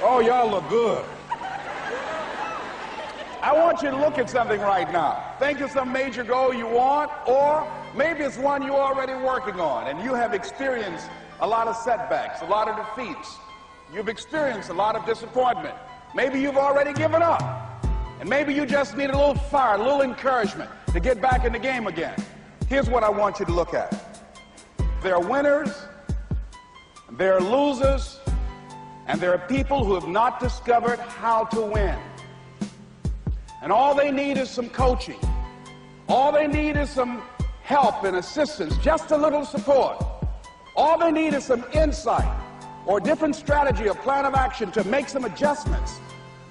Oh, y'all look good. I want you to look at something right now. Think of some major goal you want, or maybe it's one you're already working on and you have experienced a lot of setbacks, a lot of defeats. You've experienced a lot of disappointment. Maybe you've already given up. And maybe you just need a little fire, a little encouragement to get back in the game again. Here's what I want you to look at. There are winners, there are losers, and there are people who have not discovered how to win. And all they need is some coaching. All they need is some help and assistance, just a little support. All they need is some insight or different strategy or plan of action to make some adjustments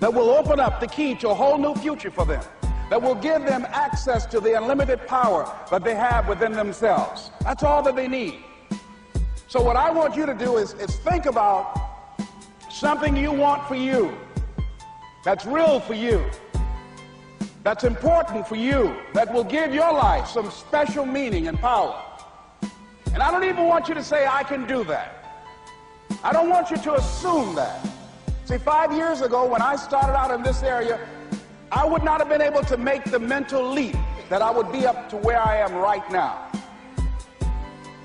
that will open up the key to a whole new future for them, that will give them access to the unlimited power that they have within themselves. That's all that they need. So what I want you to do is think about something you want for you, that's real for you, that's important for you, that will give your life some special meaning and power. And I don't even want you to say, I can do that. I don't want you to assume that. See, 5 years ago when I started out in this area, I would not have been able to make the mental leap that I would be up to where I am right now.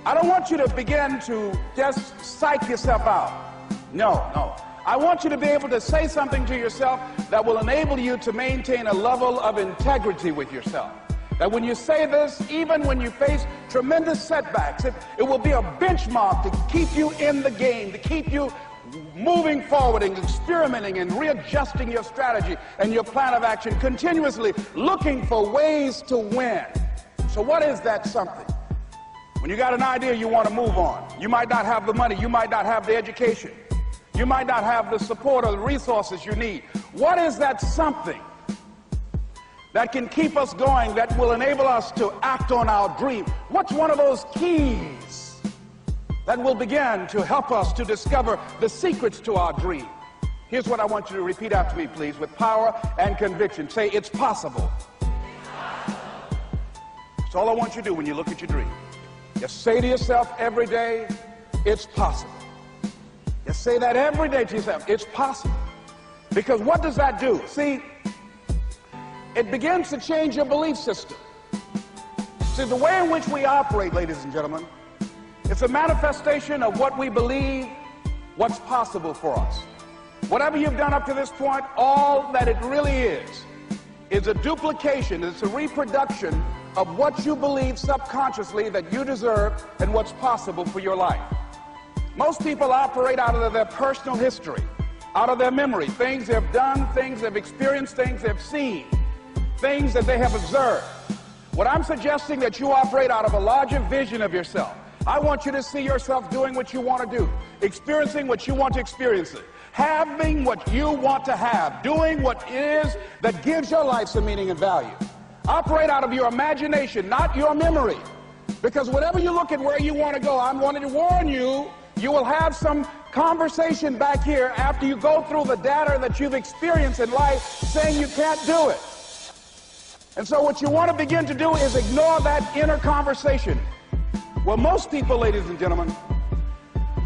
I don't want you to begin to just psych yourself out. No. I want you to be able to say something to yourself that will enable you to maintain a level of integrity with yourself. That when you say this, even when you face tremendous setbacks, it will be a benchmark to keep you in the game, to keep you moving forward and experimenting and readjusting your strategy and your plan of action, continuously looking for ways to win. So what is that something? When you got an idea you want to move on, you might not have the money, you might not have the education, you might not have the support or the resources you need. What is that something that can keep us going, that will enable us to act on our dream? What's one of those keys that will begin to help us to discover the secrets to our dream? Here's what I want you to repeat after me, please, with power and conviction. Say, it's possible. That's all I want you to do when you look at your dream. Just say to yourself every day, it's possible. Just say that every day to yourself, it's possible. Because what does that do? See, it begins to change your belief system. See, the way in which we operate, ladies and gentlemen, it's a manifestation of what we believe, what's possible for us. Whatever you've done up to this point, all that it really is a duplication, it's a reproduction of what you believe subconsciously that you deserve and what's possible for your life. Most people operate out of their personal history, out of their memory, things they've done, things they've experienced, things they've seen, things that they have observed. What I'm suggesting that you operate out of a larger vision of yourself. I want you to see yourself doing what you want to do, experiencing what you want to experience, having what you want to have, doing what it is that gives your life some meaning and value. Operate out of your imagination, not your memory. Because whenever you look at where you want to go, I'm wanting to warn you, you will have some conversation back here after you go through the data that you've experienced in life saying you can't do it. And so what you want to begin to do is ignore that inner conversation. Well, most people, ladies and gentlemen,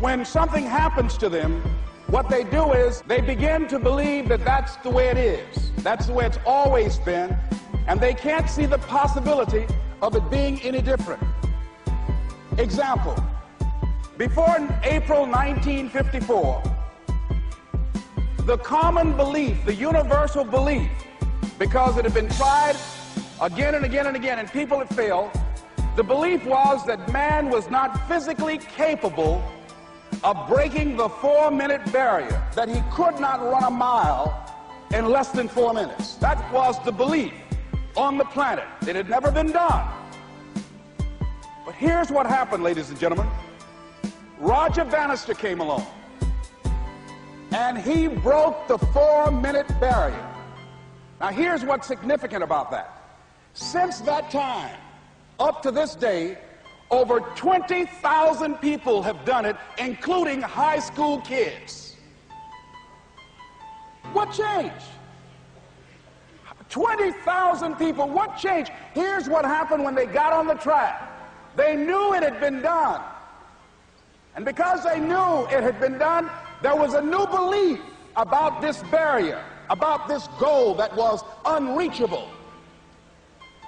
when something happens to them, what they do is they begin to believe that that's the way it is. That's the way it's always been. And they can't see the possibility of it being any different. Example, before April 1954, the common belief, the universal belief, because it had been tried again and again and again, and people had failed, the belief was that man was not physically capable of breaking the 4-minute barrier, that he could not run a mile in less than 4 minutes. That was the belief on the planet. It had never been done. But here's what happened, ladies and gentlemen. Roger Bannister came along, and he broke the 4-minute barrier. Now here's what's significant about that. Since that time, up to this day, over 20,000 people have done it, including high school kids. What changed? 20,000 people, what changed? Here's what happened when they got on the track. They knew it had been done. And because they knew it had been done, there was a new belief about this barrier, about this goal that was unreachable.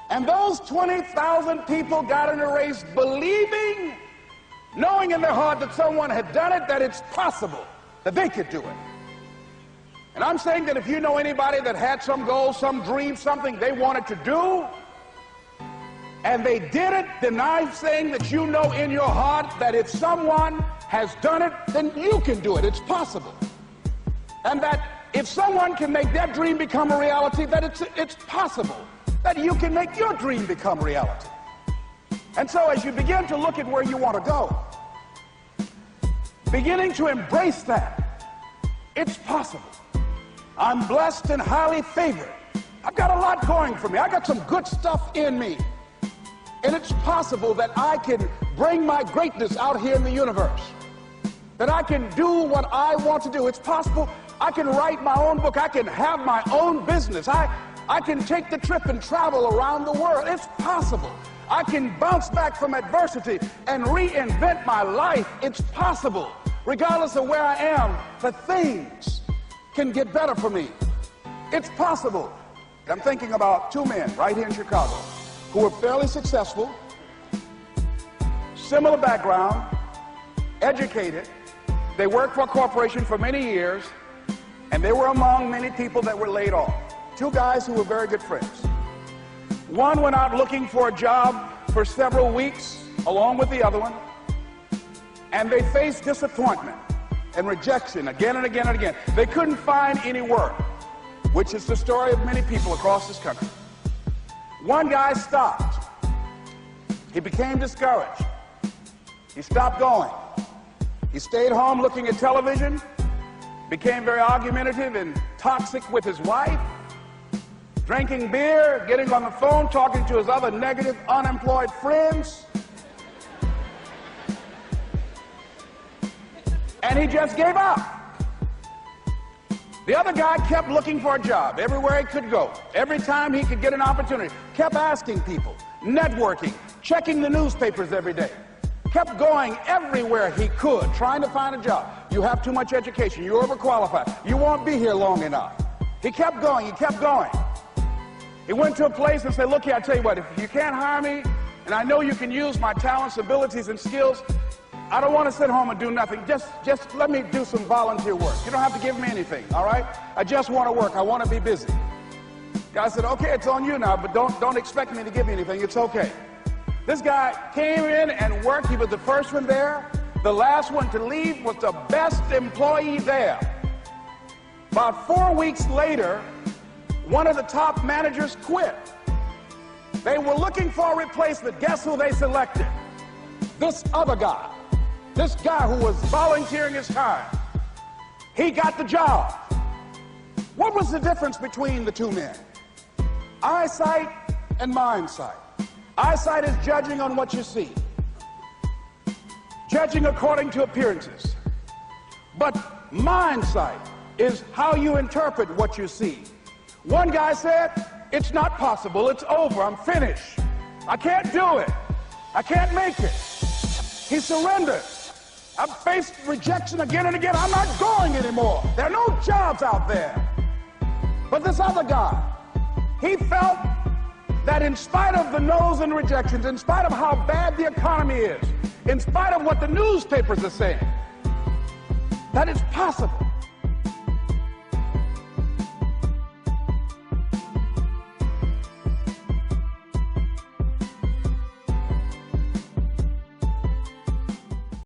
And those 20,000 people got in a race believing, knowing in their heart that someone had done it, that it's possible, that they could do it. And I'm saying that if you know anybody that had some goal, some dream, something they wanted to do, and they did it, then I'm saying that you know in your heart that if someone has done it, then you can do it. It's possible. And that if someone can make their dream become a reality, that it's possible that you can make your dream become reality. And so as you begin to look at where you want to go, beginning to embrace that, it's possible. I'm blessed and highly favored. I've got a lot going for me. I got some good stuff in me. And it's possible that I can bring my greatness out here in the universe. That I can do what I want to do. It's possible I can write my own book. I can have my own business. I can take the trip and travel around the world. It's possible. I can bounce back from adversity and reinvent my life. It's possible. Regardless of where I am, that things can get better for me. It's possible. I'm thinking about two men right here in Chicago who were fairly successful, similar background, educated. They worked for a corporation for many years, and they were among many people that were laid off. Two guys who were very good friends. One went out looking for a job for several weeks along with the other one, and they faced disappointment and rejection again and again and again. They couldn't find any work, which is the story of many people across this country. One guy stopped. He became discouraged. He stopped going. He stayed home looking at television, became very argumentative and toxic with his wife, drinking beer, getting on the phone, talking to his other negative, unemployed friends. And he just gave up. The other guy kept looking for a job everywhere he could go. Every time he could get an opportunity, kept asking people, networking, checking the newspapers every day. Kept going everywhere he could, trying to find a job. You have too much education. You're overqualified. You won't be here long enough. He kept going. He kept going. He went to a place and said, look here, I tell you what, if you can't hire me, and I know you can use my talents, abilities, and skills, I don't want to sit home and do nothing. Just let me do some volunteer work. You don't have to give me anything, all right? I just want to work. I want to be busy. Guy said, okay, it's on you now, but don't expect me to give you anything. It's okay. This guy came in and worked. He was the first one there. The last one to leave was the best employee there. About 4 weeks later, one of the top managers quit. They were looking for a replacement. Guess who they selected? This other guy. This guy who was volunteering his time. He got the job. What was the difference between the two men? Eyesight and mindsight. Eyesight is judging on what you see, judging according to appearances. But mindsight is how you interpret what you see. One guy said, it's not possible, it's over, I'm finished. I can't do it. I can't make it. He surrendered. I've faced rejection again and again. I'm not going anymore. There are no jobs out there. But this other guy, he felt that in spite of the no's and rejections, in spite of how bad the economy is, in spite of what the newspapers are saying, that it's possible